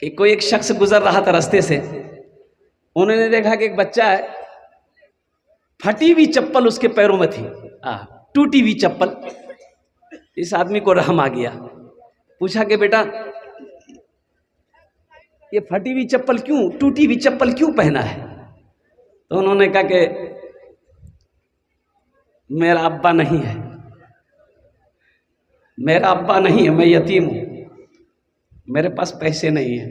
कि कोई एक शख्स गुजर रहा था रास्ते से, उन्होंने देखा कि एक बच्चा है, फटी हुई चप्पल उसके पैरों में थी, टूटी हुई चप्पल। इस आदमी को रहम आ गया, पूछा कि बेटा ये फटी हुई चप्पल क्यों, टूटी हुई चप्पल क्यों पहना है? तो उन्होंने कहा कि मेरा अब्बा नहीं है, मेरा अब्बा नहीं है, मैं यतीम हूं, मेरे पास पैसे नहीं है।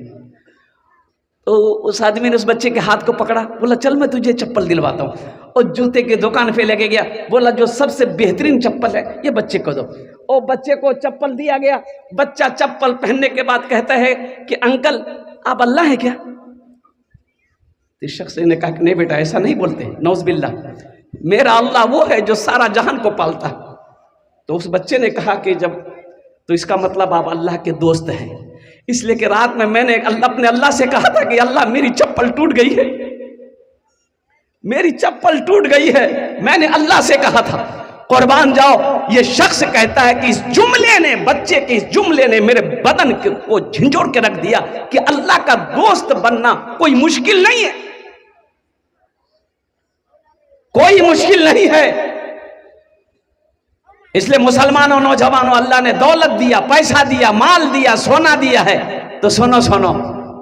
तो उस आदमी ने उस बच्चे के हाथ को पकड़ा, बोला चल मैं तुझे चप्पल दिलवाता हूँ, और जूते की दुकान पे लेके गया, बोला जो सबसे बेहतरीन चप्पल है ये बच्चे को दो। और बच्चे को चप्पल दिया गया। बच्चा चप्पल पहनने के बाद कहता है कि अंकल आप अल्लाह है क्या? इस शख्स ने कहा कि नहीं बेटा ऐसा नहीं बोलते, नौज़बिल्लाह, मेरा अल्लाह वो है जो सारा जहान को पालता है। तो उस बच्चे ने कहा कि जब तो इसका मतलब आप अल्लाह के दोस्त हैं, इसलिए कि रात में मैंने अपने अल्लाह से कहा था कि अल्लाह मेरी चप्पल टूट गई है, मेरी चप्पल टूट गई है, मैंने अल्लाह से कहा था। कुर्बान जाओ, ये शख्स कहता है कि इस जुमले ने, बच्चे के इस जुमले ने मेरे बदन को झंझोड़ के रख दिया कि अल्लाह का दोस्त बनना कोई मुश्किल नहीं है, कोई मुश्किल नहीं है। इसलिए मुसलमानों, नौजवानों, अल्लाह ने दौलत दिया, पैसा दिया, माल दिया, सोना दिया है, तो सुनो सुनो,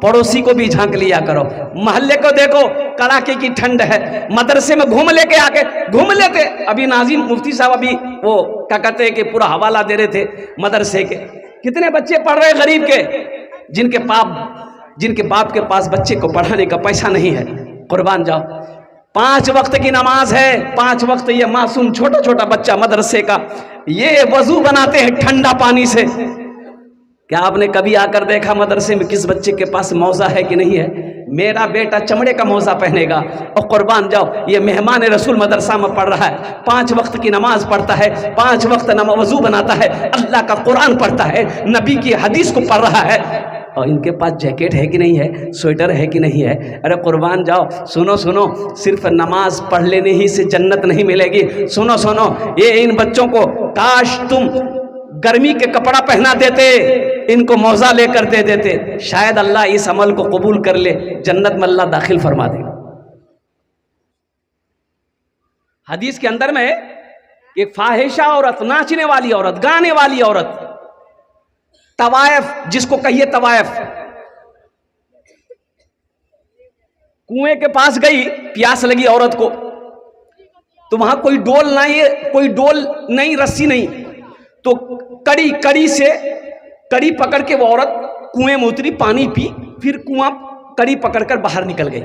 पड़ोसी को भी झांक लिया करो। मोहल्ले को देखो, कड़ाके की ठंड है, मदरसे में घूम लेते। अभी नाजिम मुफ्ती साहब अभी वो क्या कहते हैं कि पूरा हवाला दे रहे थे मदरसे के, कितने बच्चे पढ़ रहे गरीब के, जिनके बाप के पास बच्चे को पढ़ाने का पैसा नहीं है। कुर्बान जाओ, 5 वक्त की नमाज है, 5 वक्त ये मासूम छोटा छोटा बच्चा मदरसे का, ये वजू बनाते हैं ठंडा पानी से। क्या आपने कभी आकर देखा मदरसे में किस बच्चे के पास मौजा है कि नहीं है? मेरा बेटा चमड़े का मौजा पहनेगा। और कुर्बान जाओ, ये मेहमान रसूल मदरसा में पढ़ रहा है, 5 वक्त की नमाज पढ़ता है, 5 वक्त वजू बनाता है, अल्लाह का कुरान पढ़ता है, नबी की हदीस को पढ़ रहा है, और इनके पास जैकेट है कि नहीं है, स्वेटर है कि नहीं है? अरे कुर्बान जाओ, सुनो सुनो, सिर्फ नमाज पढ़ लेने ही से जन्नत नहीं मिलेगी। सुनो सुनो, ये इन बच्चों को काश तुम गर्मी के कपड़ा पहना देते, इनको मौजा लेकर दे देते, शायद अल्लाह इस अमल को कबूल कर ले, जन्नत में अल्लाह दाखिल फरमा दे। हदीस के अंदर में एक फाहिशा औरत, नाचने वाली औरत, गाने वाली औरत, तवायफ जिसको कहिए तवायफ, कुएं के पास गई, प्यास लगी औरत को, तो वहां कोई डोल नहीं, रस्सी नहीं, तो कड़ी पकड़ के वो औरत कुएं में उतरी, पानी पी, फिर कुआं कड़ी पकड़कर बाहर निकल गई।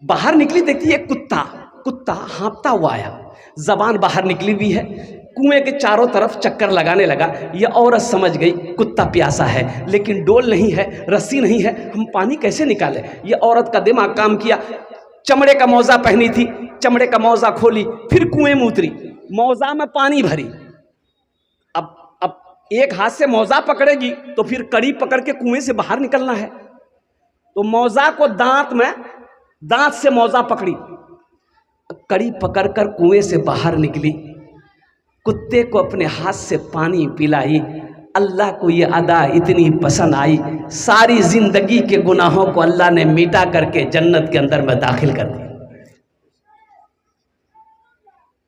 बाहर निकली, देखती है कुत्ता हाँफता हुआ आया, जबान बाहर निकली हुई है, कुएं के चारों तरफ चक्कर लगाने लगा। यह औरत समझ गई कुत्ता प्यासा है, लेकिन डोल नहीं है, रस्सी नहीं है, हम पानी कैसे निकालें? यह औरत का दिमाग काम किया। चमड़े का मौजा पहनी थी, चमड़े का मौजा खोली, फिर कुएं में उतरी, मौजा में पानी भरी। अब एक हाथ से मौजा पकड़ेगी तो फिर कड़ी पकड़ के कुएं से बाहर निकलना है, तो मौजा को दांत से मौजा पकड़ी, कड़ी पकड़कर कुएं से बाहर निकली, कुत्ते को अपने हाथ से पानी पिलाई। अल्लाह को ये अदा इतनी पसंद आई, सारी जिंदगी के गुनाहों को अल्लाह ने मिटा करके जन्नत के अंदर में दाखिल कर दिया।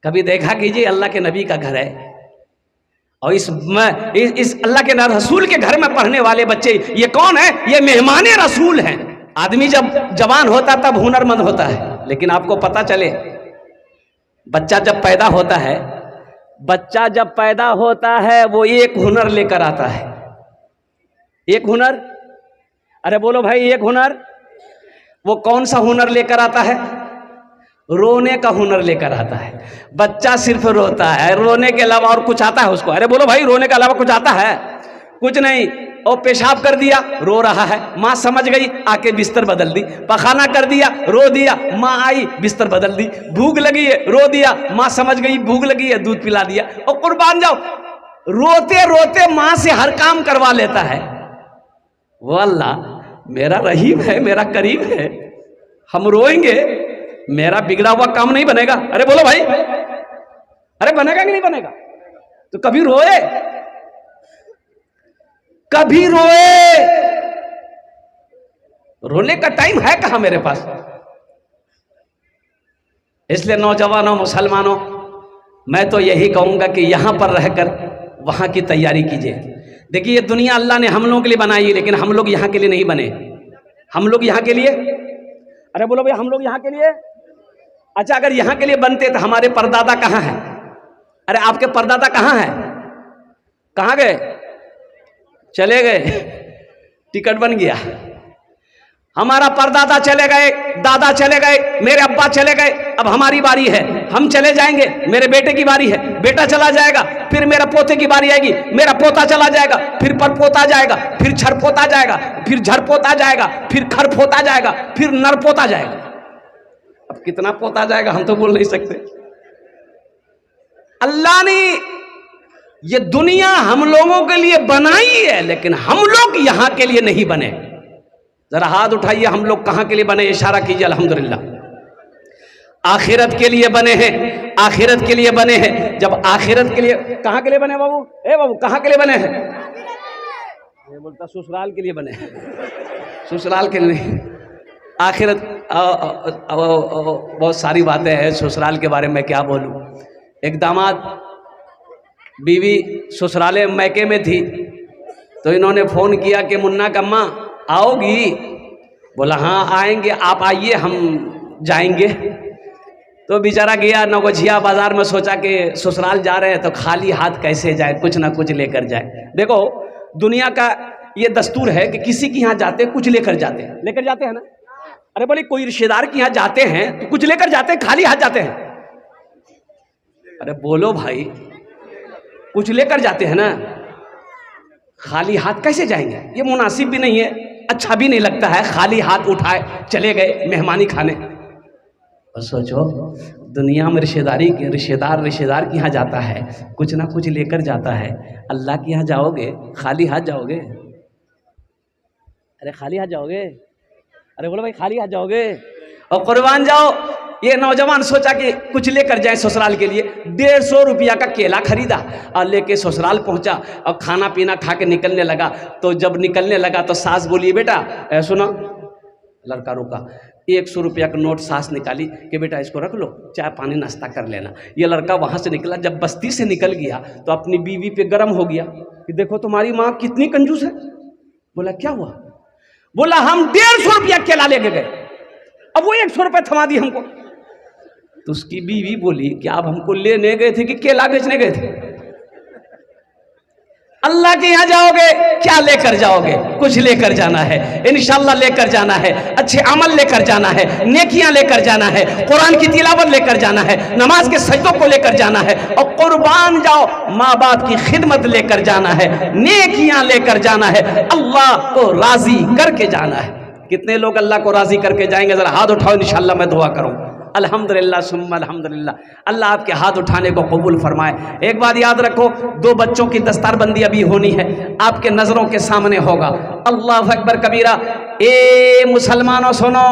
कभी देखा कीजिए, अल्लाह के नबी का घर है, और इस अल्लाह के रसूल के घर में पढ़ने वाले बच्चे, ये कौन है? ये मेहमान रसूल हैं। आदमी जब जवान होता तब हुनरमंद होता है, लेकिन आपको पता चले, बच्चा जब पैदा होता है वो एक हुनर लेकर आता है। एक हुनर, अरे बोलो भाई, एक हुनर। वो कौन सा हुनर लेकर आता है? रोने का हुनर लेकर आता है। बच्चा सिर्फ रोता है, रोने के अलावा और कुछ आता है उसको? अरे बोलो भाई, रोने के अलावा कुछ आता है? कुछ नहीं। और पेशाब कर दिया, रो रहा है, माँ समझ गई, आके बिस्तर बदल दी। पखाना कर दिया, रो दिया, माँ आई, बिस्तर बदल दी। भूख लगी है, रो दिया, माँ समझ गई भूख लगी है, दूध पिला दिया। और कुर्बान जाओ, रोते रोते माँ से हर काम करवा लेता है। वो अल्लाह मेरा रहीम है, मेरा करीम है, हम रोएंगे, मेरा बिगड़ा हुआ काम नहीं बनेगा। अरे बोलो भाई, अरे बनेगा कि नहीं बनेगा? तो कभी रोए, रोने का टाइम है कहाँ मेरे पास। इसलिए नौजवानों, मुसलमानों, मैं तो यही कहूँगा कि यहाँ पर रहकर वहाँ की तैयारी कीजिए। देखिए ये दुनिया अल्लाह ने हम लोगों के लिए बनाई है, लेकिन हम लोग यहाँ के लिए नहीं बने। हम लोग यहाँ के लिए, अरे बोलो भाई, हम लोग यहाँ के लिए। अच्छा, अगर यहाँ के लिए बनते तो हमारे परदादा कहाँ हैं? अरे आपके परदादा कहाँ हैं? कहाँ गए? चले गए, टिकट बन गया। हमारा परदादा चले गए, दादा चले गए, मेरे अब्बा चले गए, अब हमारी बारी है, हम चले जाएंगे। मेरे बेटे की बारी है, बेटा चला जाएगा, फिर मेरा पोते की बारी आएगी, मेरा पोता चला जाएगा, फिर परपोता जाएगा, फिर छरपोता जाएगा, फिर झरपोता जाएगा, फिर खरपोता जाएगा, फिर नरपोता जाएगा। अब कितना पोता जाएगा हम तो बोल नहीं सकते। अल्लाह ने ये दुनिया हम लोगों के लिए बनाई है, लेकिन हम लोग यहां के लिए नहीं बने। जरा हाथ उठाइए, हम लोग कहां के लिए बने? इशारा कीजिए। अल्हम्दुलिल्लाह आखिरत के लिए बने हैं, आखिरत के लिए बने हैं। जब आखिरत के लिए, कहां के लिए बने बाबू? बाबू कहां के लिए बने हैं? ये बोलता ससुराल के लिए बने हैं। ससुराल के लिए नहीं, आखिरत। बहुत सारी बातें हैं ससुराल के बारे में, क्या बोलूं। एक दामाद, बीवी ससुराले मैके में थी, तो इन्होंने फोन किया कि मुन्ना का अम्मा आओगी? बोला हाँ आएंगे, आप आइए हम जाएंगे। तो बेचारा गया नौगछिया बाजार में, सोचा कि ससुराल जा रहे हैं तो खाली हाथ कैसे जाए, कुछ ना कुछ लेकर जाए। देखो दुनिया का ये दस्तूर है कि किसी के यहाँ जाते कुछ लेकर जाते हैं ना। अरे बोले कोई रिश्तेदार के यहाँ जाते हैं तो कुछ लेकर जाते हैं, खाली हाथ जाते हैं। अरे बोलो भाई, कुछ लेकर जाते हैं ना, खाली हाथ कैसे जाएंगे? ये मुनासिब भी नहीं है, अच्छा भी नहीं लगता है। खाली हाथ उठाए चले गए मेहमानी खाने। और सोचो दुनिया में रिश्तेदार के यहाँ जाता है, कुछ ना कुछ लेकर जाता है। अल्लाह के यहाँ जाओगे खाली हाथ जाओगे? अरे खाली हाथ जाओगे? अरे बोलो भाई खाली हाथ जाओगे? और कुर्बान जाओ। ये नौजवान सोचा कि कुछ लेकर जाए ससुराल के लिए। 150 रुपया का केला खरीदा और लेके ससुराल पहुंचा और खाना पीना खा के निकलने लगा। तो जब निकलने लगा तो सास बोली, बेटा सुनो। लड़का रुका, 100 रुपया का नोट सास निकाली कि बेटा इसको रख लो, चाय पानी नाश्ता कर लेना। ये लड़का वहां से निकला, जब बस्ती से निकल गया तो अपनी बीवी पे गर्म हो गया कि देखो तुम्हारी माँ कितनी कंजूस है। बोला क्या हुआ? बोला हम 150 रुपया केला लेके गए, अब वो 100 रुपया थमा दी हमको। तो उसकी बीवी बोली कि आप हमको लेने गए थे कि केला बेचने गए थे? अल्लाह के यहाँ जाओगे क्या लेकर जाओगे? कुछ लेकर जाना है, इंशाल्लाह लेकर जाना है, अच्छे अमल लेकर जाना है, नेकियां लेकर जाना है, कुरान की तिलावत लेकर जाना है, नमाज के सजदों को लेकर जाना है, और कुर्बान जाओ माँ बाप की खिदमत लेकर जाना है, नेकियां लेकर जाना है, अल्लाह को राजी करके जाना है। कितने लोग अल्लाह को राजी करके जाएंगे? जरा हाथ उठाओ, इंशाल्लाह मैं दुआ करूँ। अल्हम्दुलिल्लाह सुम्मा अल्हम्दुलिल्लाह। अल्लाह आपके हाथ उठाने को कबूल फरमाए। एक बात याद रखो, 2 बच्चों की दस्तारबंदी अभी होनी है, आपके नज़रों के सामने होगा। अल्लाह अकबर कबीरा। ए मुसलमानों सुनो,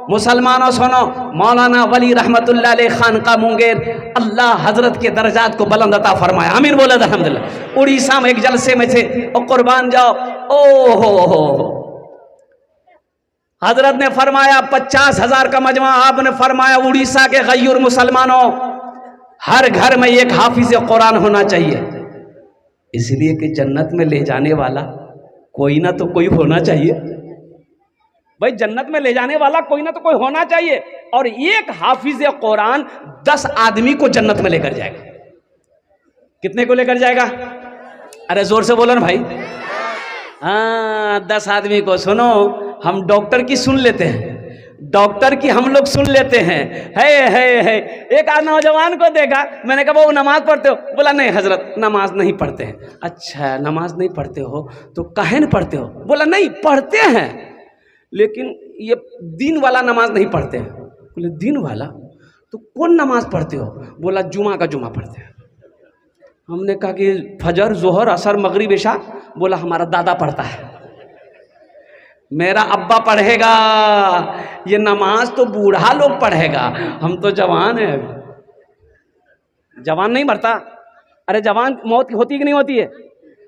मुसलमानों सुनो, मौलाना वली रहमतुल्लाह अलैह खानका मुंगेर, अल्लाह हजरत के दर्जात को बुलंद अता फरमाए। आमीन बोले अल्हम्दुलिल्लाह। उड़ीसा में एक जलसे में थे और कुर्बान जाओ, ओ हो हजरत ने फरमाया 50,000 का मजमा। आपने फरमाया उड़ीसा के गयूर मुसलमानों, हर घर में एक हाफिज कुरान होना चाहिए, इसलिए कि जन्नत में ले जाने वाला कोई ना तो कोई होना चाहिए। भाई जन्नत में ले जाने वाला कोई ना तो कोई होना चाहिए। और एक हाफिज कुरान 10 आदमी को जन्नत में लेकर जाएगा। कितने को लेकर जाएगा? अरे जोर से बोलो ना भाई। हाँ 10 आदमी को। सुनो, हम डॉक्टर की सुन लेते हैं, डॉक्टर की हम लोग सुन लेते हैं। है एक नौजवान को देखा, मैंने कहा वो नमाज पढ़ते हो? बोला नहीं हजरत नमाज नहीं पढ़ते हैं। अच्छा नमाज नहीं पढ़ते हो तो काहे नहीं पढ़ते हो? बोला नहीं पढ़ते हैं लेकिन ये दिन वाला नमाज नहीं पढ़ते हैं। बोले दिन वाला? तो कौन नमाज पढ़ते हो? बोला जुमा का जुमा पढ़ते हैं। हमने कहा कि फजर जोहर असर मगरिब इशा? बोला हमारा दादा पढ़ता है, मेरा अब्बा पढ़ेगा, ये नमाज तो बूढ़ा लोग पढ़ेगा, हम तो जवान है। जवान नहीं मरता? अरे जवान मौत होती कि नहीं होती है?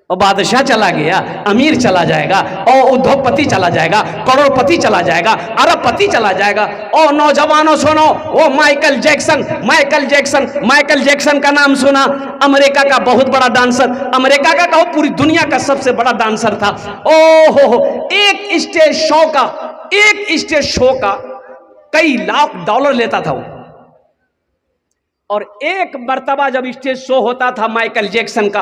और बादशाह चला गया, अमीर चला जाएगा, और उद्योगपति चला जाएगा, करोड़पति चला जाएगा, अरबपति चला जाएगा। और नौजवानों सुनो, वो माइकल जैक्सन का नाम सुना, अमेरिका का बहुत बड़ा डांसर, अमेरिका का कहो पूरी दुनिया का सबसे बड़ा डांसर था। ओहो, एक स्टेज शो का कई लाख डॉलर लेता था वो। और एक मर्तबा जब स्टेज शो होता था माइकल जैक्सन का,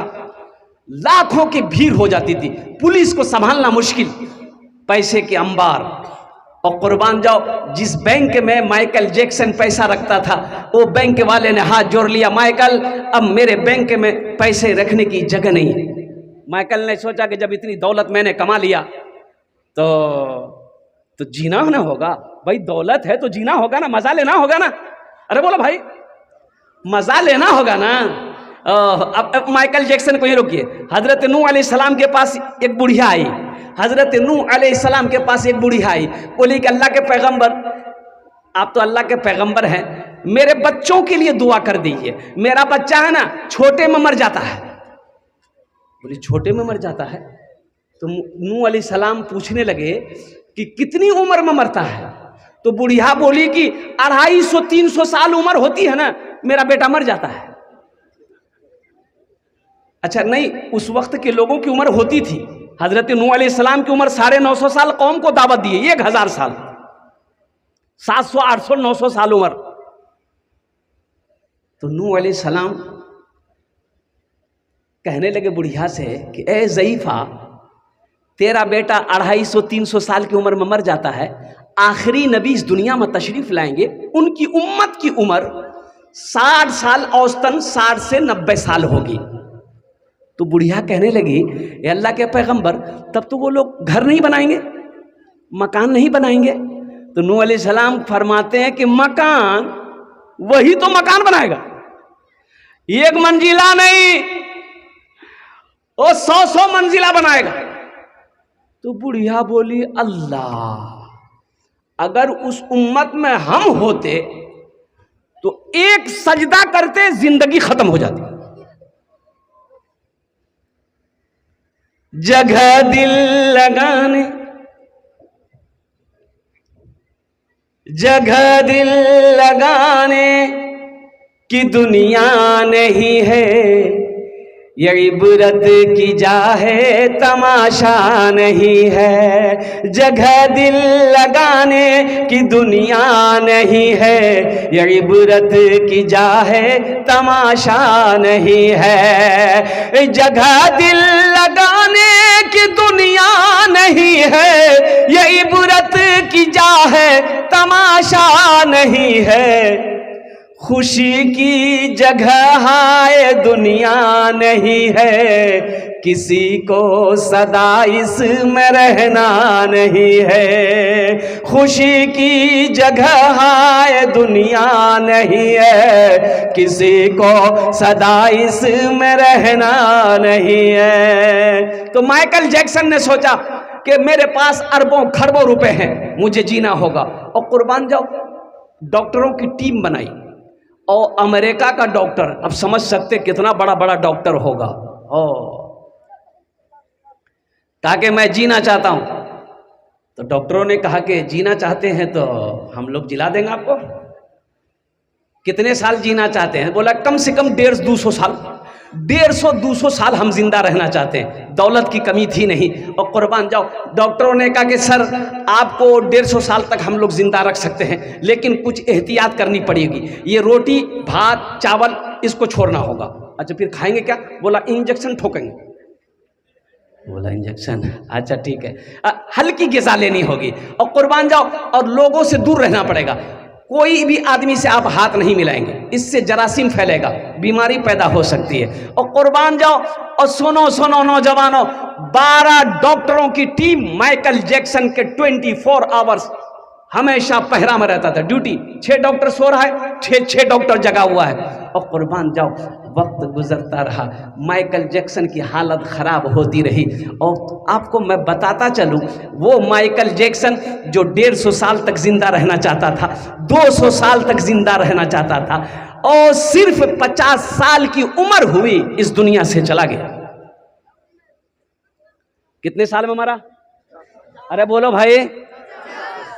लाखों की भीड़ हो जाती थी, पुलिस को संभालना मुश्किल, पैसे के अंबार। और कुर्बान जाओ, जिस बैंक में माइकल जैक्सन पैसा रखता था, वो बैंक वाले ने हाथ जोड़ लिया, माइकल अब मेरे बैंक में पैसे रखने की जगह नहीं है। माइकल ने सोचा कि जब इतनी दौलत मैंने कमा लिया तो जीना ना होगा भाई, दौलत है तो जीना होगा ना, मजा लेना होगा ना। अरे बोलो भाई, मजा लेना होगा ना। अब माइकल जैक्सन को ही रोकिए। हजरत नूह अलैहिस्सलाम के पास एक बुढ़िया आई, हजरत नूह अलैहिस्सलाम के पास एक बुढ़िया आई, बोली कि अल्लाह के पैगंबर, आप तो अल्लाह के पैगंबर हैं, मेरे बच्चों के लिए दुआ कर दीजिए, मेरा बच्चा है ना छोटे में मर जाता है। बोली छोटे में मर जाता है? तो नूह अलैहिस्सलाम पूछने लगे कि कितनी उम्र में मरता है? तो बुढ़िया बोली कि 250-300 साल उम्र होती है ना, मेरा बेटा मर जाता है। अच्छा नहीं, उस वक्त के लोगों की उम्र होती थी। हजरत नूह अलैहिस्सलाम की उम्र 950 साल, कौम को दावत दी, 1000 साल, 700, 800, 900 साल उम्र। तो नूह अलैहिस्सलाम कहने लगे बुढ़िया से कि ए ज़ईफा, तेरा बेटा 250-300 साल की उम्र में मर जाता है, आखिरी नबी इस दुनिया में तशरीफ लाएंगे, उनकी उम्मत की उम्र 60 साल, औसतन 60 से 90 साल होगी। तो बुढ़िया कहने लगी, ए अल्लाह के पैगंबर, तब तो वो लोग घर नहीं बनाएंगे, मकान नहीं बनाएंगे। तो नूह अलैहिस्सलाम फरमाते हैं कि मकान, वही तो मकान बनाएगा, एक मंजिला नहीं, वो 100 मंजिला बनाएगा। तो बुढ़िया बोली, अल्लाह, अगर उस उम्मत में हम होते तो एक सजदा करते जिंदगी खत्म हो जाती। जगह दिल लगाने, जगह दिल लगाने की दुनिया नहीं है, ये इबरत की जा है तमाशा नहीं है। जगह दिल लगाने की दुनिया नहीं है, ये इबरत की जा है तमाशा नहीं है। जगह दिल लगाने की दुनिया नहीं है, ये इबरत की जा है तमाशा नहीं है। खुशी की जगह हाय दुनिया नहीं है, किसी को सदा इसमें रहना नहीं है। खुशी की जगह हाय दुनिया नहीं है, किसी को सदा इसमें रहना नहीं है। तो माइकल जैक्सन ने सोचा कि मेरे पास अरबों खरबों रुपए हैं, मुझे जीना होगा। और कुर्बान जाओ, डॉक्टरों की टीम बनाई, और अमेरिका का डॉक्टर, अब समझ सकते कितना बड़ा बड़ा डॉक्टर होगा, ताकि मैं जीना चाहता हूं। तो डॉक्टरों ने कहा कि जीना चाहते हैं तो हम लोग जिला देंगे आपको। कितने साल जीना चाहते हैं? बोला कम से कम 150-200 साल, 150-200 साल हम जिंदा रहना चाहते हैं। दौलत की कमी थी नहीं। और कुर्बान जाओ, डॉक्टरों ने कहा कि सर आपको 150 साल तक हम लोग जिंदा रख सकते हैं, लेकिन कुछ एहतियात करनी पड़ेगी। ये रोटी भात चावल इसको छोड़ना होगा। अच्छा फिर खाएंगे क्या? बोला इंजेक्शन ठोकेंगे। बोला इंजेक्शन, अच्छा ठीक है। हल्की ग़िज़ा लेनी होगी। और कुर्बान जाओ, और लोगों से दूर रहना पड़ेगा। कोई भी आदमी से आप हाथ नहीं मिलाएंगे, इससे जरासीम फैलेगा, बीमारी पैदा हो सकती है। और कुर्बान जाओ, और सुनो सुनो नौजवानों, 12 डॉक्टरों की टीम माइकल जैक्सन के 24 आवर्स हमेशा पहरा में रहता था, ड्यूटी। 6 डॉक्टर सो रहा है, 6 डॉक्टर जगा हुआ है। और कुर्बान जाओ, वक्त गुजरता रहा, माइकल जैक्सन की हालत ख़राब होती रही। और आपको मैं बताता चलूँ, वो माइकल जैक्सन जो 150 साल तक जिंदा रहना चाहता था, 200 साल तक जिंदा रहना चाहता था, और सिर्फ 50 साल की उम्र हुई इस दुनिया से चला गया। कितने साल में मरा? अरे बोलो भाई,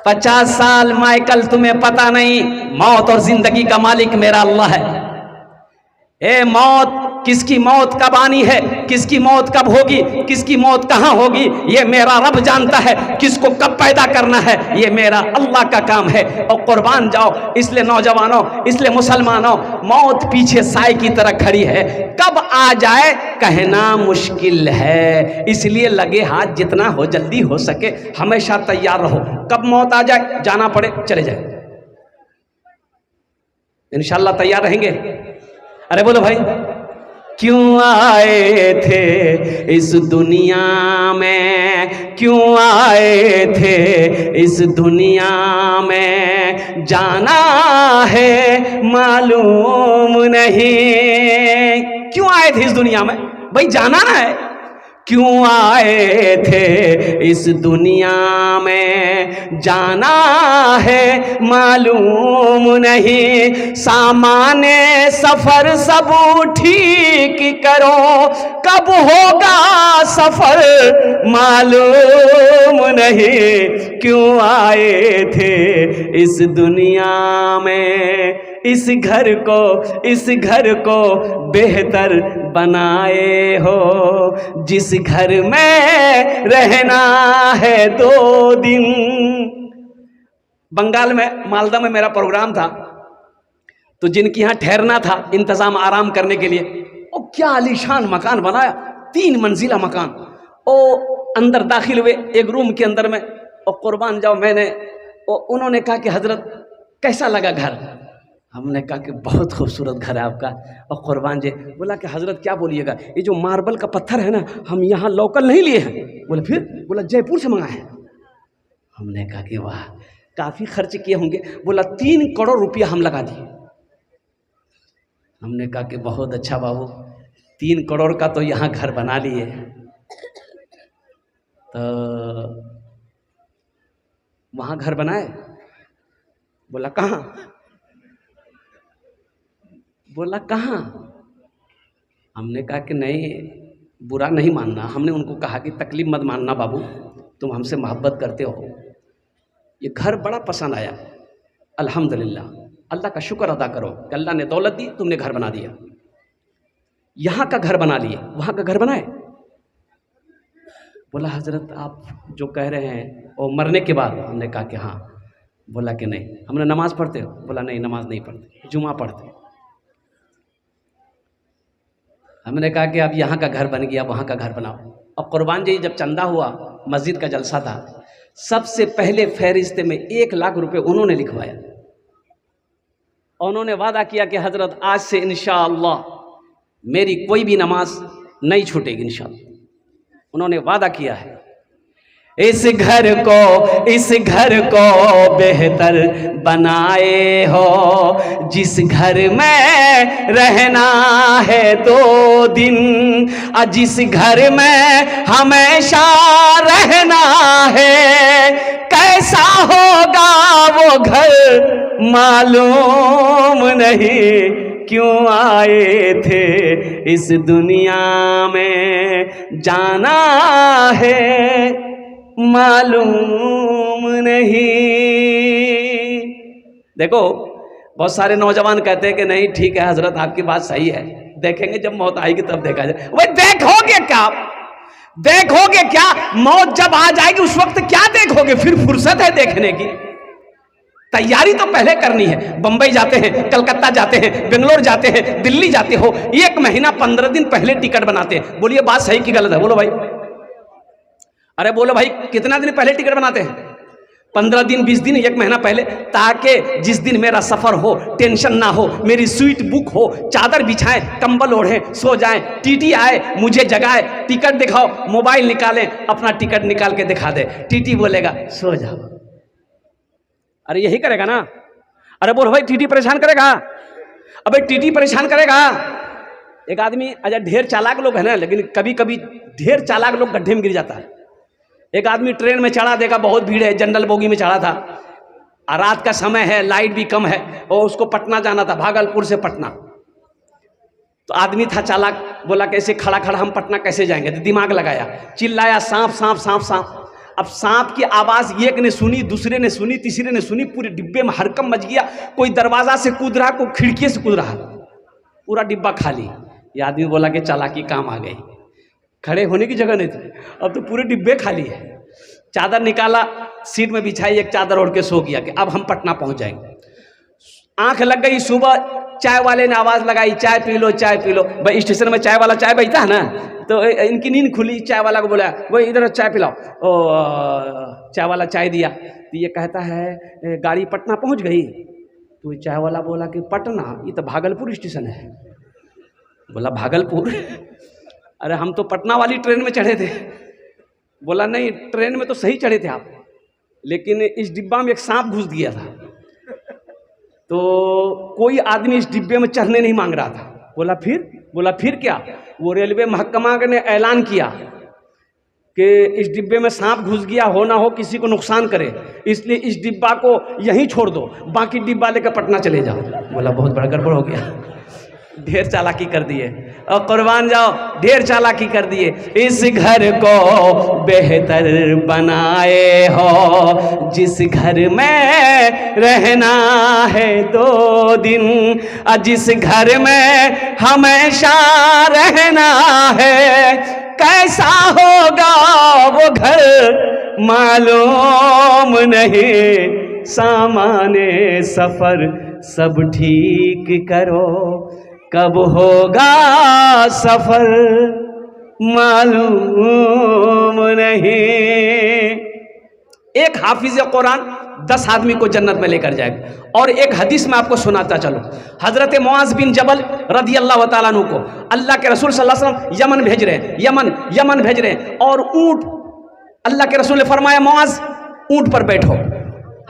50 साल। माइकल तुम्हें पता नहीं, मौत और जिंदगी का मालिक मेरा अल्लाह है। ए मौत, किसकी मौत कब आनी है, किसकी मौत कब होगी, किसकी मौत कहां होगी, ये मेरा रब जानता है। किसको कब पैदा करना है, ये मेरा अल्लाह का काम है। और कुर्बान जाओ। इसलिए नौजवानों, इसलिए मुसलमानों, मौत पीछे साए की तरह खड़ी है, कब आ जाए कहना मुश्किल है। इसलिए लगे हाथ जितना हो, जल्दी हो सके हमेशा तैयार रहो। कब मौत आ जाए, जाना पड़े चले जाए, इंशाल्लाह तैयार रहेंगे। अरे बोलो भाई, क्यों आए थे इस दुनिया में, क्यों आए थे इस दुनिया में, जाना है मालूम नहीं। क्यों आए थे इस दुनिया में, भाई जाना ना है। क्यों आए थे इस दुनिया में, जाना है मालूम नहीं। सामाने सफर सब ठीक करो, कब होगा सफर मालूम नहीं। क्यों आए थे इस दुनिया में, इस घर को बेहतर बनाए हो। जिस घर में रहना है 2 दिन। बंगाल में मालदा में मेरा प्रोग्राम था, तो जिनके यहाँ ठहरना था इंतजाम आराम करने के लिए, ओ क्या आलीशान मकान बनाया, 3 मंजिला मकान। ओ अंदर दाखिल हुए एक रूम के अंदर में, और कुर्बान जाओ मैंने, उन्होंने कहा कि हजरत कैसा लगा घर? हमने कहा कि बहुत खूबसूरत घर है आपका। और कुर्बान जी बोला कि हजरत क्या बोलिएगा, ये जो मार्बल का पत्थर है ना, हम यहाँ लोकल नहीं लिए हैं। बोले फिर? बोला जयपुर से मंगाए हैं। हमने कहा कि वाह, काफ़ी खर्च किए होंगे। बोला 3 करोड़ रुपया हम लगा दिए। हमने कहा कि बहुत अच्छा बाबू, 3 करोड़ का तो यहाँ घर बना लिए। तो वहाँ घर बनाए? बोला कहाँ? बोला कहाँ? हमने कहा कि नहीं, बुरा नहीं मानना। हमने उनको कहा कि तकलीफ मत मानना बाबू, तुम हमसे मोहब्बत करते हो। ये घर बड़ा पसंद आया, अल्हम्दुलिल्लाह, अल्लाह का शुक्र अदा करो कि अल्लाह ने दौलत दी, तुमने घर बना दिया। यहाँ का घर बना लिए, वहाँ का घर बनाए? बोला हजरत आप जो कह रहे हैं वो मरने के बाद? हमने कहा कि हाँ। बोला कि नहीं। हमने नमाज पढ़ते हो? बोला नहीं, नमाज नहीं पढ़ते, जुमा पढ़ते। हमने कहा कि अब यहाँ का घर बन गया, वहाँ का घर बनाओ। और कुर्बान जी जब चंदा हुआ, मस्जिद का जलसा था, सबसे पहले फहरिस्त में 1 लाख रुपए उन्होंने लिखवाया। उन्होंने वादा किया कि हजरत आज से इंशाअल्लाह मेरी कोई भी नमाज नहीं छूटेगी इंशाअल्लाह। उन्होंने वादा किया है। इस घर को बेहतर बनाए हो। जिस घर में रहना है 2 दिन, जिस घर में हमेशा रहना है, कैसा होगा वो घर मालूम नहीं। क्यों आए थे इस दुनिया में, जाना है मालूम नहीं। देखो बहुत सारे नौजवान कहते हैं कि नहीं ठीक है हजरत आपकी बात सही है, देखेंगे जब मौत आएगी तब देखा जाए। वही देखोगे क्या? देखोगे क्या? मौत जब आ जाएगी उस वक्त क्या देखोगे? फिर फुर्सत है देखने की? तैयारी तो पहले करनी है। बंबई जाते हैं, कलकत्ता जाते हैं, बेंगलोर जाते हैं, दिल्ली जाते हो, 1 महीना 15 दिन पहले टिकट बनाते हैं। बोलिए बात सही कि गलत है? बोलो भाई। अरे बोलो भाई, कितना दिन पहले टिकट बनाते हैं? 15 दिन, 20 दिन, 1 महीना पहले, ताकि जिस दिन मेरा सफर हो टेंशन ना हो, मेरी स्वीट बुक हो, चादर बिछाएं, कंबल ओढ़े सो जाएं, टीटी आए मुझे जगाए, टिकट दिखाओ, मोबाइल निकालें, अपना टिकट निकाल के दिखा दे, टीटी बोलेगा सो जाओ। अरे यही करेगा ना? अरे बोल भाई, टीटी परेशान करेगा? अबे टीटी परेशान करेगा। एक आदमी, अच्छा ढेर चालाक लोग है ना, लेकिन कभी कभी ढेर चालाक लोग गड्ढे में गिर जाता है। एक आदमी ट्रेन में चढ़ा, देखा बहुत भीड़ है, जनरल बोगी में चढ़ा था, रात का समय है, लाइट भी कम है, और उसको पटना जाना था, भागलपुर से पटना। तो आदमी था चालाक, बोला कैसे खड़ा खड़ा हम पटना कैसे जाएंगे, तो दिमाग लगाया, चिल्लाया सांप सांप सांप सांप। अब सांप की आवाज़ एक ने सुनी, दूसरे ने सुनी, तीसरे ने सुनी, पूरे डिब्बे में हड़कंप मच गया। कोई दरवाजा से कूद रहा, कोई खिड़की से कूद रहा, पूरा डिब्बा खाली। ये आदमी बोला कि चालाकी काम आ गई, खड़े होने की जगह नहीं थी, अब तो पूरे डिब्बे खाली है। चादर निकाला, सीट में बिछाई, एक चादर ओढ़ के सो गया कि अब हम पटना पहुंच जाएंगे। आंख लग गई, सुबह चाय वाले ने आवाज़ लगाई, चाय पी लो चाय पी लो। भाई स्टेशन में चाय वाला चाय बेचता है ना, तो इनकी नींद खुली, चाय वाला को बोला वो इधर चाय पिलाओ। चाय वाला चाय दिया, तो ये कहता है गाड़ी पटना पहुंच गई। तो चाय वाला बोला कि पटना, ये तो भागलपुर स्टेशन है। बोला भागलपुर? अरे हम तो पटना वाली ट्रेन में चढ़े थे। बोला नहीं, ट्रेन में तो सही चढ़े थे आप, लेकिन इस डिब्बा में एक सांप घुस गया था, तो कोई आदमी इस डिब्बे में चढ़ने नहीं मांग रहा था। बोला फिर क्या? वो रेलवे महकमा ने ऐलान किया कि इस डिब्बे में सांप घुस गया, हो ना हो किसी को नुकसान करे, इसलिए इस डिब्बा को यहीं छोड़ दो, बाकी डिब्बा लेकर पटना चले जाओ। बोला बहुत बड़ा गड़बड़ हो गया, ढेर चालाकी कर दिए, और कुर्बान जाओ ढेर चालाकी कर दिए। इस घर को बेहतर बनाए हो, जिस घर में रहना है 2 दिन, जिस घर में हमेशा रहना है, कैसा होगा वो घर मालूम नहीं। सामाने सफर सब ठीक करो, कब होगा सफर मालूम नहीं। एक हाफिज कुरान 10 आदमी को जन्नत में लेकर जाएगा। और एक हदीस में आपको सुनाता चलो, हजरत मुआज बिन जबल रदी अल्लाह तआला अन्हु को अल्लाह के रसूल सल्लल्लाहु अलैहि वसल्लम यमन भेज रहे हैं, यमन भेज रहे हैं, और ऊंट, अल्लाह के रसूल ने फरमाया मुआज ऊंट पर बैठो।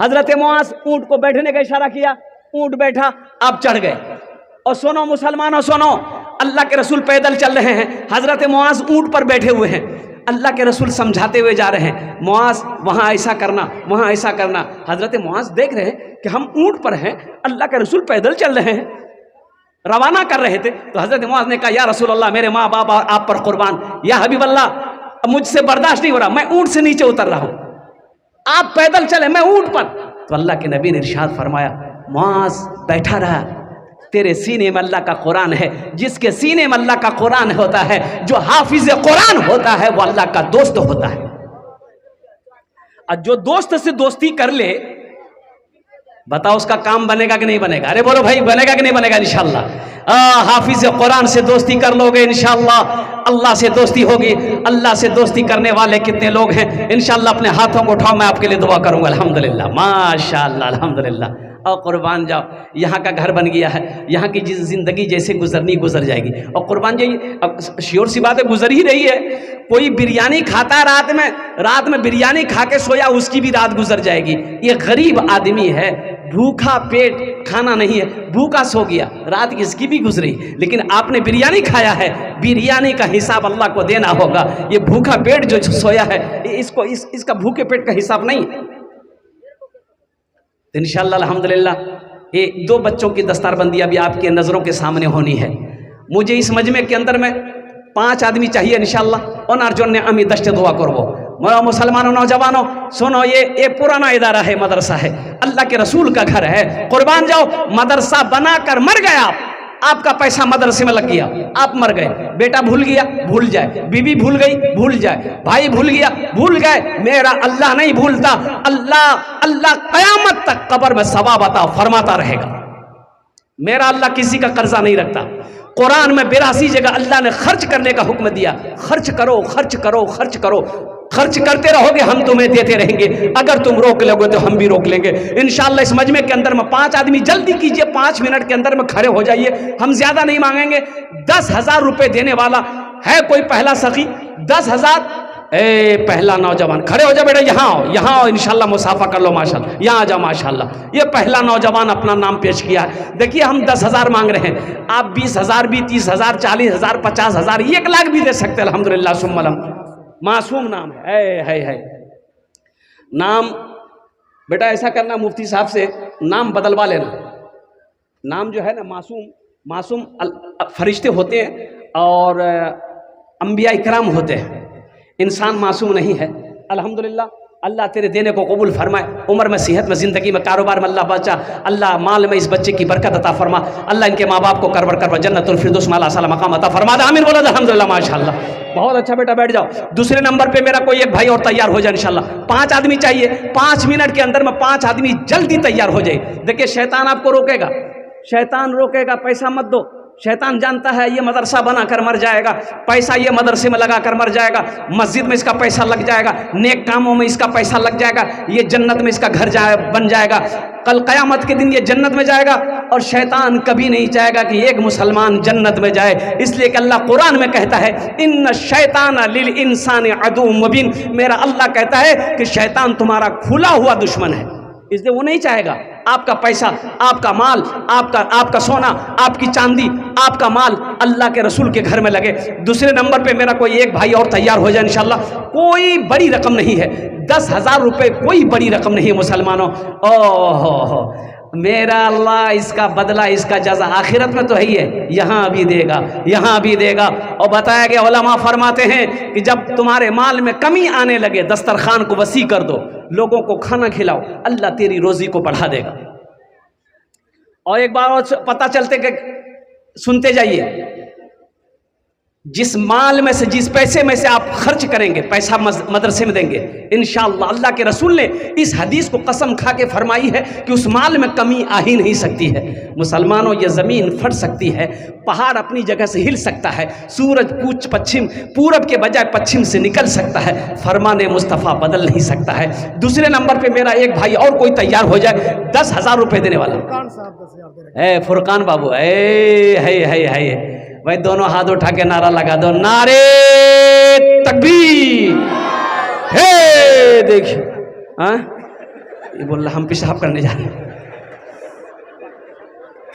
हजरत मुआज ऊंट को बैठने का इशारा किया, ऊंट बैठा, आप चढ़ गए। और सुनो मुसलमानों सुनो, अल्लाह के रसूल पैदल चल रहे हैं, हजरत मुआज ऊंट पर बैठे हुए हैं। अल्लाह के रसूल समझाते हुए जा रहे हैं, मुआज वहाँ ऐसा करना, वहाँ ऐसा करना। हजरत मुआज देख रहे हैं कि हम ऊंट पर हैं, अल्लाह के रसूल पैदल चल रहे हैं, रवाना कर रहे थे। तो हजरत मुआज ने कहा, या रसूल अल्लाह, मेरे माँ बाप आप पर कुर्बान, या हबीब अल्लाह मुझसे बर्दाश्त नहीं हो रहा, मैं ऊंट से नीचे उतर रहा हूँ, आप पैदल चले, मैं ऊंट पर। तो अल्लाह के नबी ने इरशाद फरमाया, मुआज बैठा रहा, तेरे सीने में अल्लाह का कुरान है, जिसके सीने में अल्लाह का कुरान होता है, जो हाफिज कुरान होता है, वो अल्लाह का दोस्त होता है। और जो दोस्त से दोस्ती कर ले, बताओ उसका काम बनेगा कि नहीं बनेगा? अरे बोलो भाई, बनेगा कि नहीं बनेगा? इंशाअल्लाह। हाफिज कुरान से दोस्ती कर लोगे, इंशाअल्लाह अल्लाह से दोस्ती होगी। अल्लाह से दोस्ती करने वाले कितने लोग हैं? इंशाअल्लाह अपने हाथों को उठाओ, मैं आपके लिए दुआ करूंगा। अल्हम्दुलिल्लाह, माशाअल्लाह, अल्हम्दुलिल्लाह। और कुर्बान जाओ, यहाँ का घर बन गया है, यहाँ की जिंदगी जैसे गुजरनी गुजर जाएगी। और कुर्बान जी, अब श्योर सी बात है, गुजर ही रही है। कोई बिरयानी खाता है रात में बिरयानी खा के सोया, उसकी भी रात गुजर जाएगी। ये गरीब आदमी है, भूखा पेट, खाना नहीं है, भूखा सो गया, रात इसकी भी गुजरी। लेकिन आपने बिरयानी खाया है, बिरयानी का हिसाब अल्लाह को देना होगा। ये भूखा पेट जो सोया है, इसको इसका भूखे पेट का हिसाब नहीं है। तो इंशाअल्लाह अल्हम्दुलिल्लाह, ये 2 बच्चों की दस्तारबंदी अभी आपके नज़रों के सामने होनी है। मुझे इस मजमे के अंदर में 5 आदमी चाहिए इंशाअल्लाह। ओनार जो ने अमी दश्त दुआ करबो। मुसलमानों, नौजवानों सुनो, ये पुराना इदारा है, मदरसा है, अल्लाह के रसूल का घर है। कुर्बान जाओ, मदरसा बनाकर मर गया, आपका पैसा मदरसे में लग गया, आप मर गए। बेटा भूल गया, भूल जाए, बीवी भूल गई, भूल जाए, भाई भूल गया, भूल गए। मेरा अल्लाह नहीं भूलता, अल्लाह कयामत तक कब्र में सवाब अता फरमाता रहेगा। मेरा अल्लाह किसी का कर्जा नहीं रखता। कुरान में 82 जगह अल्लाह ने खर्च करने का हुक्म दिया, खर्च करो, खर्च करो, खर्च करो। खर्च करते रहोगे, हम तुम्हें देते रहेंगे। अगर तुम रोक लोगे तो हम भी रोक लेंगे इंशाअल्लाह। इस मजमे के अंदर में 5 आदमी, जल्दी कीजिए, 5 मिनट के अंदर में खड़े हो जाइए। हम ज्यादा नहीं मांगेंगे। 10,000 रुपए देने वाला है कोई पहला सखी? 10,000। पहला नौजवान खड़े हो जाओ बेटा, यहाँ आओ, यहाँ आओ, इंशाअल्लाह मुसाफा कर लो, माशाअल्लाह, यहाँ आ जाओ, माशाअल्लाह। ये पहला नौजवान अपना नाम पेश किया है। देखिए, हम 10,000 मांग रहे हैं, आप 20,000 भी, 30,000, 40,000, 50,000, 1 लाख भी दे सकते हैं। अल्हम्दुलिल्लाह सुम्मा मासूम नाम है। नाम बेटा ऐसा करना, मुफ्ती साहब से नाम बदलवा लेना। नाम जो है ना, मासूम मासूम फरिश्ते होते हैं और अंबिया इकराम होते हैं, इंसान मासूम नहीं है। अल्हम्दुलिल्लाह, अल्लाह तेरे देने को कबूल फरमाए, उम्र में, सेहत में, ज़िंदगी में, कारोबार में अल्लाह बचा, अल्लाह माल में इस बच्चे की बरकत अता फरमा, अल्लाह इनके माँ बाप को करवर करवा जन्नतुल फिरदौस में आला साला मकाम अता फरमा दे। आमीन बोला अल्हम्दुलिल्लाह माशाअल्लाह। बहुत अच्छा बेटा, बैठ जाओ। दूसरे नंबर पे मेरा कोई एक भाई और तैयार हो जाए इंशाल्लाह। 5 आदमी चाहिए, 5 मिनट के अंदर में 5 आदमी जल्दी तैयार हो जाए। देखिए शैतान आपको रोकेगा, शैतान रोकेगा, पैसा मत दो। शैतान जानता है ये मदरसा बनाकर मर जाएगा, पैसा ये मदरसे में लगाकर मर जाएगा, मस्जिद में इसका पैसा लग जाएगा, नेक कामों में इसका पैसा लग जाएगा, ये जन्नत में इसका घर बन जाएगा, कल क़यामत के दिन ये जन्नत में जाएगा। और शैतान कभी नहीं चाहेगा कि एक मुसलमान जन्नत में जाए, इसलिए कि अल्लाह कुरान में कहता है इन्न शैतान लिल इंसान अदुव्वुम मुबीन। मेरा अल्लाह कहता है कि शैतान तुम्हारा खुला हुआ दुश्मन है, इसलिए वो नहीं चाहेगा आपका पैसा, आपका माल, आपका सोना, आपकी चांदी, आपका माल अल्लाह के रसूल के घर में लगे। दूसरे नंबर पे मेरा कोई एक भाई और तैयार हो जाए इंशाल्लाह। कोई बड़ी रकम नहीं है, 10,000 रुपये कोई बड़ी रकम नहीं है मुसलमानों। ओह मेरा अल्लाह इसका बदला, इसका जज़ा आखिरत में तो है ही है, यहाँ भी देगा, यहाँ भी देगा। और बताया गया, उलमा फरमाते हैं कि जब तुम्हारे माल में कमी आने लगे, दस्तरखान को वसी कर दो, लोगों को खाना खिलाओ, अल्लाह तेरी रोजी को बढ़ा देगा। और एक बार और पता चलते कि सुनते जाइए, जिस माल में से, जिस पैसे में से आप खर्च करेंगे, पैसा मदरसे में देंगे, इंशाअल्लाह अल्लाह के रसूल ने इस हदीस को कसम खा के फरमाई है कि उस माल में कमी आ ही नहीं सकती है। मुसलमानों, ये ज़मीन फट सकती है, पहाड़ अपनी जगह से हिल सकता है, सूरज पूछ पश्चिम, पूरब के बजाय पश्चिम से निकल सकता है, फरमाने मुस्तफ़ा बदल नहीं सकता है। दूसरे नंबर पे मेरा एक भाई और कोई तैयार हो जाए, 10,000 रुपये देने वाला। फुरकान बाबू है भाई, दोनों हाथ उठा के नारा लगा दो, नारे तकबीर। हे देखिए, हाँ ये बोल रहा हम पेशाब करने जा रहे हैं।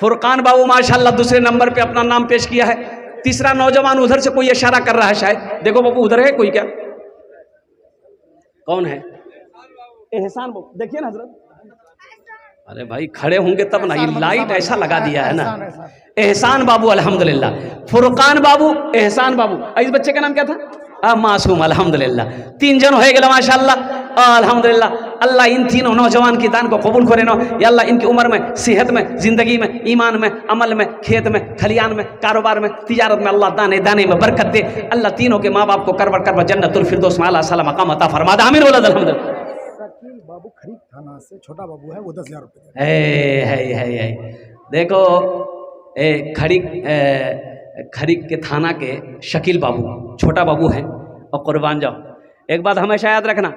फुरकान बाबू माशाल्लाह दूसरे नंबर पे अपना नाम पेश किया है। तीसरा नौजवान उधर से कोई इशारा कर रहा है शायद, देखो बाबू उधर है कोई, क्या कौन है? एहसान बाबू, देखिए ना हजरत। अरे भाई खड़े होंगे तब ना, ये लाइट ऐसा लगा दिया है ना। एहसान बाबू अल्हम्दुलिल्लाह, फुरकान बाबू, एहसान बाबू। इस बच्चे का नाम क्या था? मासूम। अल्हम्दुलिल्लाह 3 जन हो गए माशाल्लाह अल्हम्दुलिल्लाह। अल्लाह इन तीनों नौजवान की दान को कबूल करे नो या अल्लाह, इनकी उम्र में, सेहत में, जिंदगी में, ईमान में, अमल में, खेत में, खलियान में, कारोबार में, तिजारत में अल्लाह दाने दाने में बरकत दे। अल्लाह तीनों के माँ बाप को करवर करवा जन्नतुल फिरदौस में आला साला मकाम अता फरमा दे। आमीन बोला अल्हम्दुलिल्लाह। बाबू खरीक थाना से छोटा बाबू है, वो 10,000 रुपये है। देखो खरीक के थाना के शकील बाबू, छोटा बाबू हैं और कुर्बान जाओ। एक बात हमेशा याद रखना,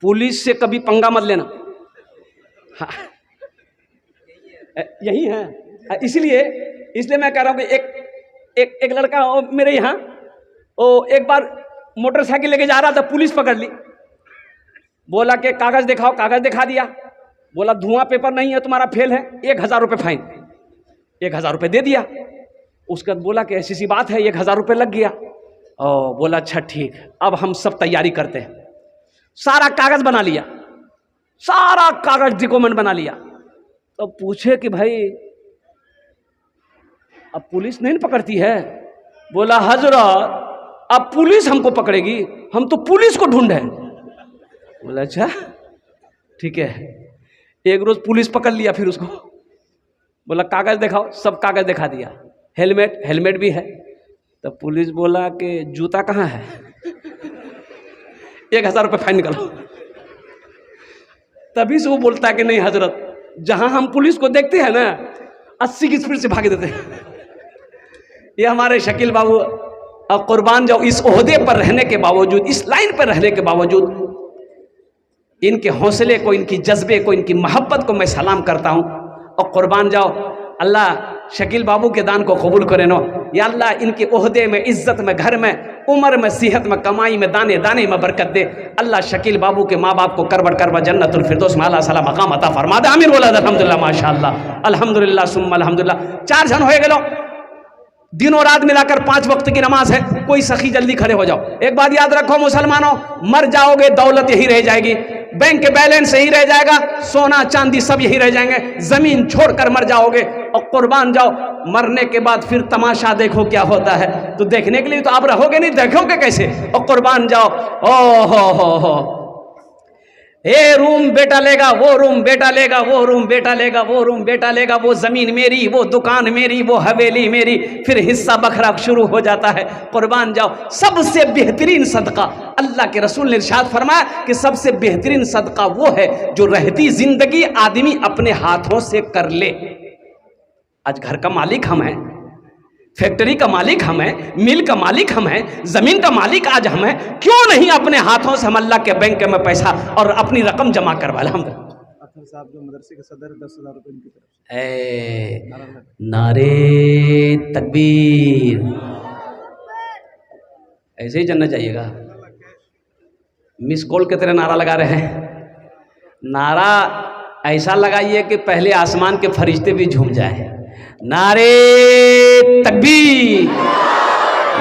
पुलिस से कभी पंगा मत लेना। हाँ यही है, इसलिए मैं कह रहा हूँ कि एक लड़का मेरे यहाँ, वो एक बार मोटरसाइकिल लेके जा रहा था, पुलिस पकड़ ली, बोला कि कागज दिखाओ, कागज दिखा दिया, बोला धुआं पेपर नहीं है तुम्हारा, फेल है, 1,000 रुपये फाइन। 1,000 रुपये दे दिया। उसके बाद बोला कि ऐसी सी बात है, 1,000 रुपये लग गया। और बोला अच्छा ठीक, अब हम सब तैयारी करते हैं। सारा कागज बना लिया, सारा कागज डॉक्यूमेंट बना लिया। तो पूछे कि भाई अब पुलिस नहीं पकड़ती है? बोला हजरत अब पुलिस हमको पकड़ेगी, हम तो पुलिस को ढूंढे। बोला अच्छा ठीक है। एक रोज पुलिस पकड़ लिया, फिर उसको बोला कागज दिखाओ, सब कागज दिखा दिया, हेलमेट भी है। तो पुलिस बोला कि जूता कहाँ है? 1,000 रुपये फाइन निकालो। तभी से वो बोलता है कि नहीं हजरत, जहां हम पुलिस को देखते हैं ना 80 की स्पीड से भाग देते हैं। ये हमारे शकील बाबू और कुर्बान जाओ, इस ओहदे पर रहने के बावजूद, इस लाइन पर रहने के बावजूद, इनके हौसले को, इनकी जज्बे को, इनकी मोहब्बत को मैं सलाम करता हूँ। और कुर्बान जाओ, अल्लाह शकील बाबू के दान को कबूल करे नो या अल्लाह, इनके ओहदे में, इज्जत में, घर में, उम्र में, सेहत में, कमाई में, दाने दाने में बरकत दे। अल्लाह शकील बाबू के माँ बाप को करवर करवा जन्नतुल फिरदौस में आला साला मकाम अता फरमा दे। आमीन बोला अल्हम्दुलिल्लाह माशाअल्लाह अल्हम्दुलिल्लाह सुम्मा अल्हम्दुलिल्लाह। 4 जन हो गेलो, दिनों रात मिलाकर 5 वक्त की नमाज है। कोई सखी जल्दी खड़े हो जाओ। एक बात याद रखो मुसलमानों, मर जाओगे दौलत यही रह जाएगी, बैंक के बैलेंस यही रह जाएगा, सोना चांदी सब यही रह जाएंगे, जमीन छोड़कर मर जाओगे, और कुर्बान जाओ, मरने के बाद फिर तमाशा देखो क्या होता है। तो देखने के लिए तो आप रहोगे नहीं, देखोगे कैसे? और कुर्बान जाओ, ओ हो, ये रूम बेटा लेगा, वो रूम बेटा लेगा, वो रूम बेटा लेगा, वो रूम बेटा लेगा, वो जमीन मेरी, वो दुकान मेरी, वो हवेली मेरी, फिर हिस्सा बखरा शुरू हो जाता है। कुर्बान जाओ। सबसे बेहतरीन सदका, अल्लाह के रसूल ने इरशाद फरमाया कि सबसे बेहतरीन सदका वो है जो रहती जिंदगी आदमी अपने हाथों से कर ले। आज घर का मालिक हम हैं, फैक्ट्री का मालिक हम हैं, मिल का मालिक हम हैं, जमीन का मालिक आज हम हैं, क्यों नहीं अपने हाथों से हम अल्लाह के बैंक में पैसा और अपनी रकम जमा करवा लें? हम अतर साहब जो मदरसे के सदर 10,000 रुपये इनकी तरफ से। नारे तकबीर, ऐसे ही जन्नत जाइएगा। मिस कॉल के तरह नारा लगा रहे हैं। नारा ऐसा लगाइए कि पहले आसमान के फरिश्ते भी झूम जाए। नारे तकबीर,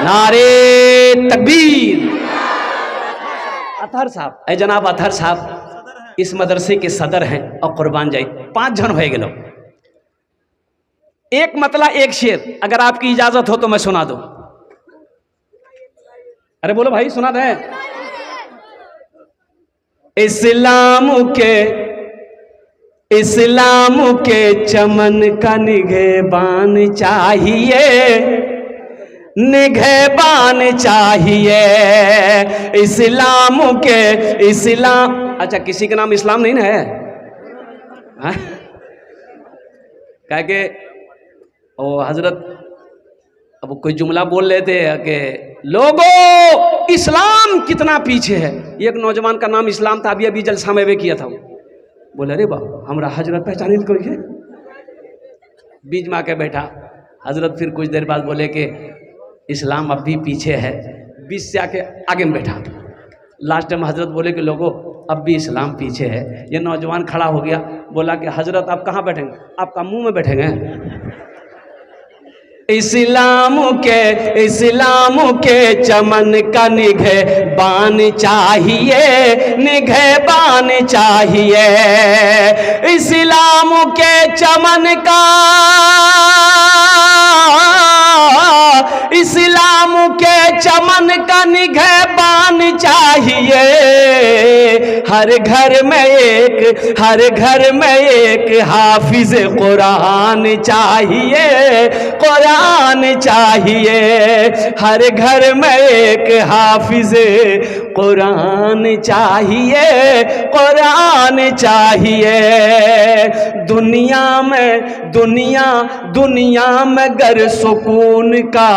नारे तकबीर। अतहर साहब, ऐ जनाब अतहर साहब इस मदरसे के सदर हैं और कुर्बान जाए 5 जन हो गए। एक मतला एक शेर अगर आपकी इजाजत हो तो मैं सुना दूं। अरे बोलो भाई, सुना दें। इस्लाम के चमन का निगहबान चाहिए, निगहबान चाहिए। इस्लाम अच्छा, किसी के नाम इस्लाम नहीं ना है? क्या के ओ हजरत अब कोई जुमला बोल लेते हैं कि लोगों इस्लाम कितना पीछे है। एक नौजवान का नाम इस्लाम था, अभी जलसा में वे किया था। बोले अरे बाबा हमरा हजरत पहचानी कोई है, बीच में आके बैठा। हजरत फिर कुछ देर बाद बोले कि इस्लाम अब भी पीछे है, बीच से आके आगे में बैठा। लास्ट में हजरत बोले कि लोगों अब भी इस्लाम पीछे है। ये नौजवान खड़ा हो गया, बोला कि हजरत आप कहाँ बैठेंगे? आपका मुंह में बैठेंगे। इस्लाम के चमन का निगहबान चाहिए, निगहबान चाहिए। इस्लाम के चमन का, इस्लाम के चमन का निगहबान चाहिए। हर घर में एक हाफिज कुरान चाहिए, कुरान चाहिए। हर घर में एक हाफिज कुरान चाहिए, कुरान चाहिए। दुनिया में गर सुकून का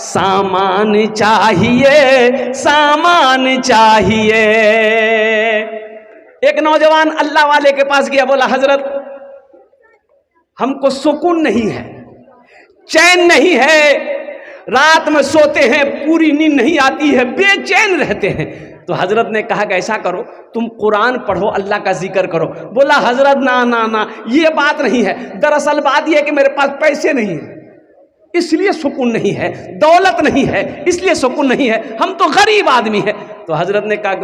सामान चाहिए, सामान चाहिए। एक नौजवान अल्लाह वाले के पास गया, बोला हजरत हमको सुकून नहीं है, चैन नहीं है, रात में सोते हैं पूरी नींद नहीं आती है, बेचैन रहते हैं। तो हजरत ने कहा कि ऐसा करो तुम कुरान पढ़ो, अल्लाह का जिक्र करो। बोला हजरत ना ना ना, ये बात नहीं है। दरअसल बात यह है कि मेरे पास पैसे नहीं है, इसलिए सुकून नहीं है, दौलत नहीं है इसलिए सुकून नहीं है, हम तो गरीब आदमी है। तो हजरत ने कहा कि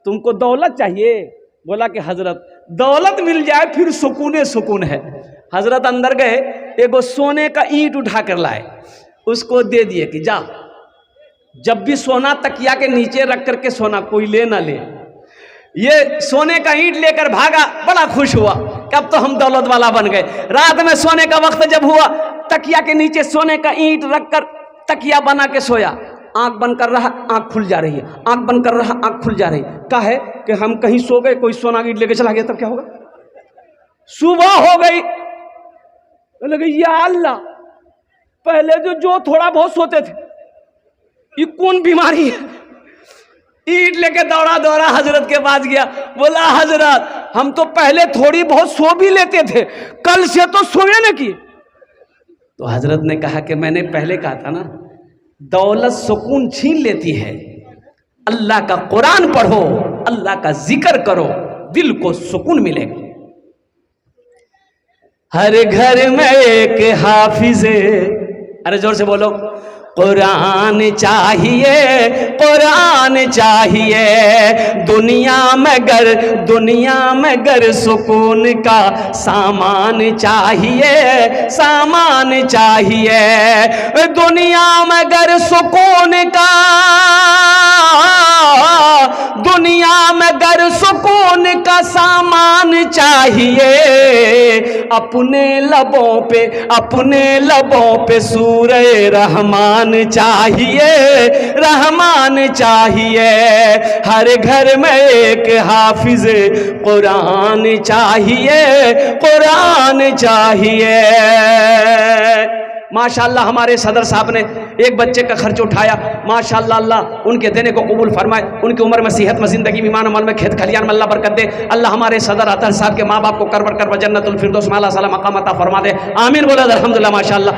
तुमको दौलत चाहिए? बोला कि हजरत दौलत मिल जाए फिर सुकून है। हजरत अंदर गए, एगो सोने का ईंट उठा कर लाए, उसको दे दिए कि जा, जब भी सोना तकिया के नीचे रख करके सोना, कोई ले ना ले। ये सोने का ईंट लेकर भागा, बड़ा खुश हुआ कि अब तो हम दौलत वाला बन गए। रात में सोने का वक्त जब हुआ, तकिया के नीचे सोने का ईंट रखकर तकिया बना के सोया। आंख बंद कर रहा, आंख खुल जा रही है, आंख बंद कर रहा, आंख खुल जा रही है। क्या है कि हम कहीं सो गए, कोई सोना ईंट लेके चला गया, तब क्या होगा? सुबह हो गई, लगे या अल्लाह, पहले जो थोड़ा बहुत सोते थे, ये कौन बीमारी है? ईंट लेके दौड़ा हजरत के पास गया, बोला हजरत हम तो पहले थोड़ी बहुत सो भी लेते थे, कल से तो सोए न किए। तो हजरत ने कहा कि मैंने पहले कहा था ना, दौलत सुकून छीन लेती है। अल्लाह का कुरान पढ़ो, अल्लाह का जिक्र करो, दिल को सुकून मिलेगा। हर घर में एक हाफिज, अरे जोर से बोलो, कुरान चाहिए, कुरान चाहिए। दुनिया में गर सुकून का सामान चाहिए, सामान चाहिए। दुनिया में गर सुकून का, दुनिया में गर सुकून का सामान चाहिए। अपने लबों पे सूरे रहमान चाहिए, रहमान चाहिए। हर घर में एक हाफिज कुरान चाहिए, कुरान चाहिए। माशाअल्लाह हमारे सदर साहब ने एक बच्चे का खर्च उठाया, माशाअल्लाह, अल्लाह उनके देने को कबूल फरमाए, उनकी उम्र में सेहत में, जिंदगी में, ईमान अमल में, खेत खलियान में अल्लाह बरकत दे। अल्लाह हमारे सदर अतहर साहब के माँ बाप को कर जन्नतुल फिरदौस में अल्लाह सलाम मकाम अता फरमा दे। आमीन बोला अल्हम्दुलिल्लाह माशाअल्लाह।